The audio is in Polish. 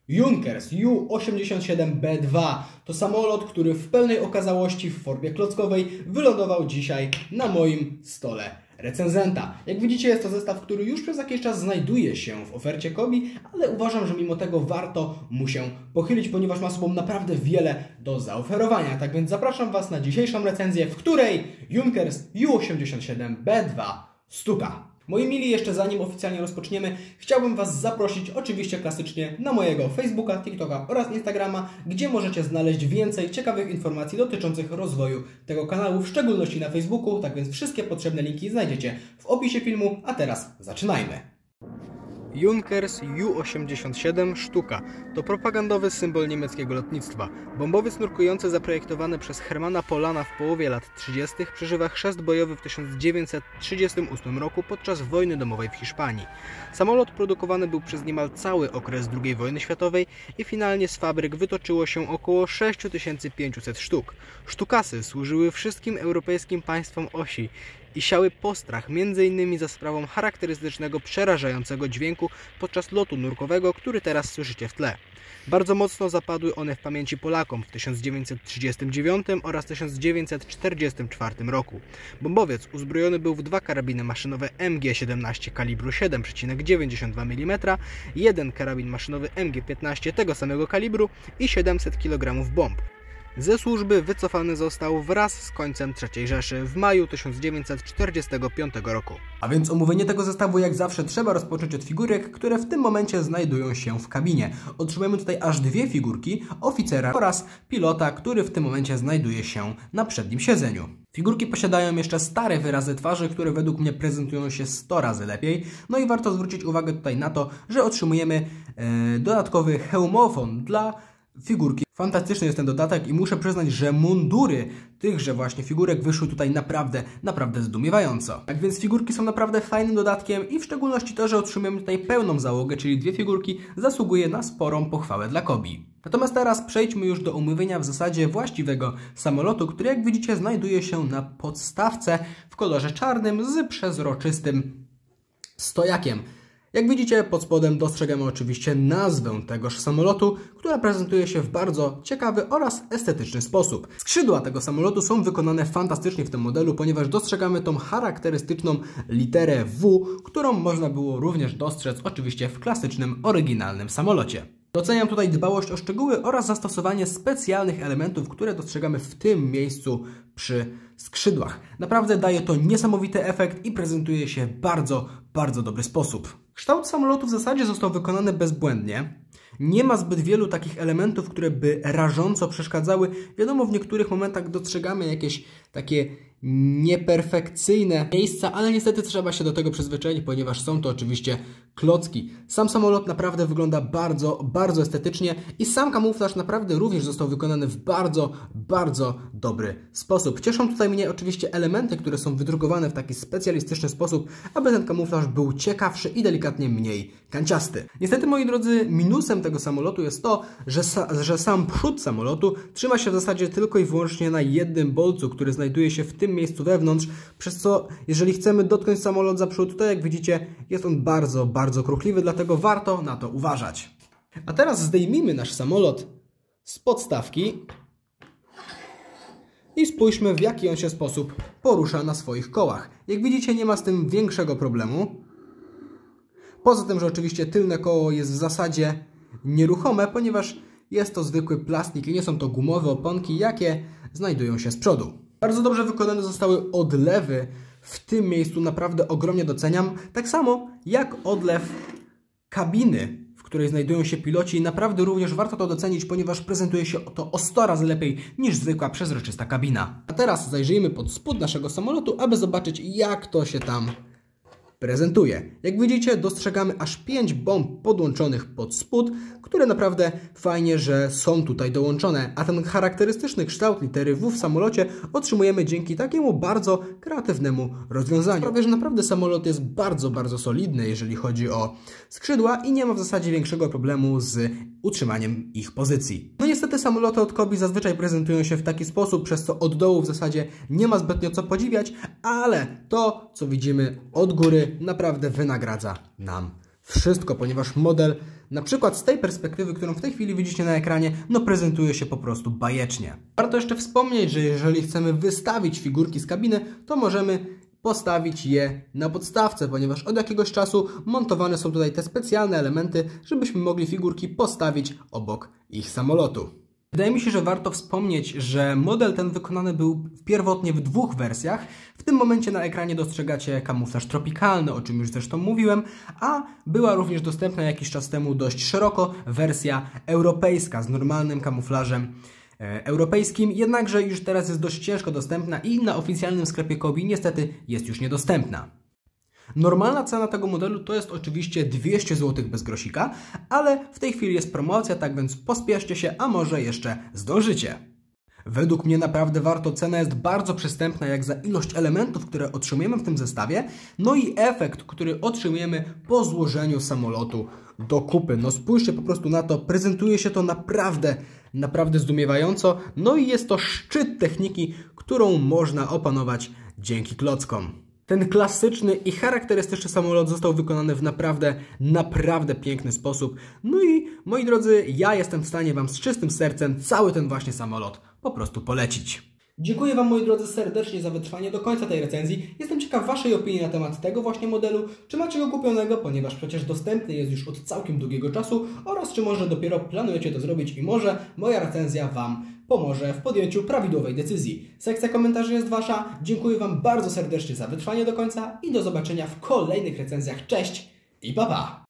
Junkers Ju-87B2 to samolot, który w pełnej okazałości w formie klockowej wylądował dzisiaj na moim stole recenzenta. Jak widzicie, jest to zestaw, który już przez jakiś czas znajduje się w ofercie Kobi, ale uważam, że mimo tego warto mu się pochylić, ponieważ ma sobą naprawdę wiele do zaoferowania. Tak więc zapraszam Was na dzisiejszą recenzję, w której Junkers Ju-87B2 stuka. Moi mili, jeszcze zanim oficjalnie rozpoczniemy, chciałbym Was zaprosić oczywiście klasycznie na mojego Facebooka, TikToka oraz Instagrama, gdzie możecie znaleźć więcej ciekawych informacji dotyczących rozwoju tego kanału, w szczególności na Facebooku, tak więc wszystkie potrzebne linki znajdziecie w opisie filmu, a teraz zaczynajmy. Junkers Ju-87 sztuka to propagandowy symbol niemieckiego lotnictwa. Bombowiec nurkujący zaprojektowany przez Hermana Polana w połowie lat 30. przeżywa chrzest bojowy w 1938 roku podczas wojny domowej w Hiszpanii. Samolot produkowany był przez niemal cały okres II wojny światowej i finalnie z fabryk wytoczyło się około 6500 sztuk. Sztukasy służyły wszystkim europejskim państwom osi i siały postrach m.in. za sprawą charakterystycznego, przerażającego dźwięku podczas lotu nurkowego, który teraz słyszycie w tle. Bardzo mocno zapadły one w pamięci Polakom w 1939 oraz 1944 roku. Bombowiec uzbrojony był w 2 karabiny maszynowe MG-17 kalibru 7,92 mm, jeden karabin maszynowy MG-15 tego samego kalibru i 700 kg bomb. Ze służby wycofany został wraz z końcem III Rzeszy w maju 1945 roku. A więc omówienie tego zestawu jak zawsze trzeba rozpocząć od figurek, które w tym momencie znajdują się w kabinie. Otrzymujemy tutaj aż 2 figurki, oficera oraz pilota, który w tym momencie znajduje się na przednim siedzeniu. Figurki posiadają jeszcze stare wyrazy twarzy, które według mnie prezentują się 100 razy lepiej. No i warto zwrócić uwagę tutaj na to, że otrzymujemy dodatkowy hełmofon dla figurki. Fantastyczny jest ten dodatek i muszę przyznać, że mundury tychże właśnie figurek wyszły tutaj naprawdę zdumiewająco. Tak więc figurki są naprawdę fajnym dodatkiem i w szczególności to, że otrzymujemy tutaj pełną załogę, czyli 2 figurki, zasługuje na sporą pochwałę dla Kobi. Natomiast teraz przejdźmy już do omówienia w zasadzie właściwego samolotu, który jak widzicie znajduje się na podstawce w kolorze czarnym z przezroczystym stojakiem. Jak widzicie, pod spodem dostrzegamy oczywiście nazwę tegoż samolotu, która prezentuje się w bardzo ciekawy oraz estetyczny sposób. Skrzydła tego samolotu są wykonane fantastycznie w tym modelu, ponieważ dostrzegamy tą charakterystyczną literę W, którą można było również dostrzec oczywiście w klasycznym, oryginalnym samolocie. Doceniam tutaj dbałość o szczegóły oraz zastosowanie specjalnych elementów, które dostrzegamy w tym miejscu przy skrzydłach. Naprawdę daje to niesamowity efekt i prezentuje się w bardzo dobry sposób. Kształt samolotu w zasadzie został wykonany bezbłędnie. Nie ma zbyt wielu takich elementów, które by rażąco przeszkadzały. Wiadomo, w niektórych momentach dostrzegamy jakieś takie nieperfekcyjne miejsca, ale niestety trzeba się do tego przyzwyczaić, ponieważ są to oczywiście klocki. Sam samolot naprawdę wygląda bardzo estetycznie i sam kamuflaż naprawdę również został wykonany w bardzo dobry sposób. Cieszą tutaj mnie oczywiście elementy, które są wydrukowane w taki specjalistyczny sposób, aby ten kamuflaż był ciekawszy i delikatnie mniej kanciasty. Niestety, moi drodzy, minusem tego samolotu jest to, że sam przód samolotu trzyma się w zasadzie tylko i wyłącznie na jednym bolcu, który znajduje się w tym miejscu wewnątrz, przez co jeżeli chcemy dotknąć samolot za przód, to jak widzicie jest on bardzo kruchliwy, dlatego warto na to uważać. A teraz zdejmijmy nasz samolot z podstawki i spójrzmy, w jaki on się sposób porusza na swoich kołach. Jak widzicie, nie ma z tym większego problemu. Poza tym, że oczywiście tylne koło jest w zasadzie nieruchome, ponieważ jest to zwykły plastik i nie są to gumowe oponki, jakie znajdują się z przodu. Bardzo dobrze wykonane zostały odlewy w tym miejscu, naprawdę ogromnie doceniam. Tak samo jak odlew kabiny, w której znajdują się piloci. Naprawdę również warto to docenić, ponieważ prezentuje się to o 100 razy lepiej niż zwykła przezroczysta kabina. A teraz zajrzyjmy pod spód naszego samolotu, aby zobaczyć, jak to się tam prezentuje. Jak widzicie, dostrzegamy aż 5 bomb podłączonych pod spód, które naprawdę fajnie, że są tutaj dołączone, a ten charakterystyczny kształt litery W w samolocie otrzymujemy dzięki takiemu bardzo kreatywnemu rozwiązaniu. Prawie, że naprawdę samolot jest bardzo solidny, jeżeli chodzi o skrzydła i nie ma w zasadzie większego problemu z utrzymaniem ich pozycji. No niestety samoloty od Kobi zazwyczaj prezentują się w taki sposób, przez co od dołu w zasadzie nie ma zbytnio co podziwiać, ale to, co widzimy od góry, naprawdę wynagradza nam wszystko, ponieważ model Na przykład z tej perspektywy, którą w tej chwili widzicie na ekranie, no prezentuje się po prostu bajecznie. Warto jeszcze wspomnieć, że jeżeli chcemy wystawić figurki z kabiny, to możemy postawić je na podstawce, ponieważ od jakiegoś czasu montowane są tutaj te specjalne elementy, żebyśmy mogli figurki postawić obok ich samolotu. Wydaje mi się, że warto wspomnieć, że model ten wykonany był pierwotnie w dwóch wersjach. W tym momencie na ekranie dostrzegacie kamuflaż tropikalny, o czym już zresztą mówiłem, a była również dostępna jakiś czas temu dość szeroko wersja europejska z normalnym kamuflażem europejskim, jednakże już teraz jest dość ciężko dostępna i na oficjalnym sklepie Kobi niestety jest już niedostępna. Normalna cena tego modelu to jest oczywiście 200 zł bez grosika, ale w tej chwili jest promocja, tak więc pospieszcie się, a może jeszcze zdążycie. Według mnie naprawdę warto, cena jest bardzo przystępna jak za ilość elementów, które otrzymujemy w tym zestawie, no i efekt, który otrzymujemy po złożeniu samolotu do kupy. No spójrzcie po prostu na to, prezentuje się to naprawdę zdumiewająco, no i jest to szczyt techniki, którą można opanować dzięki klockom. Ten klasyczny i charakterystyczny samolot został wykonany w naprawdę piękny sposób. No i moi drodzy, ja jestem w stanie Wam z czystym sercem cały ten właśnie samolot po prostu polecić. Dziękuję Wam, moi drodzy, serdecznie za wytrwanie do końca tej recenzji. Jestem ciekaw Waszej opinii na temat tego właśnie modelu. Czy macie go kupionego, ponieważ przecież dostępny jest już od całkiem długiego czasu, oraz czy może dopiero planujecie to zrobić i może moja recenzja Wam pomoże w podjęciu prawidłowej decyzji. Sekcja komentarzy jest Wasza. Dziękuję Wam bardzo serdecznie za wytrwanie do końca i do zobaczenia w kolejnych recenzjach. Cześć i pa pa!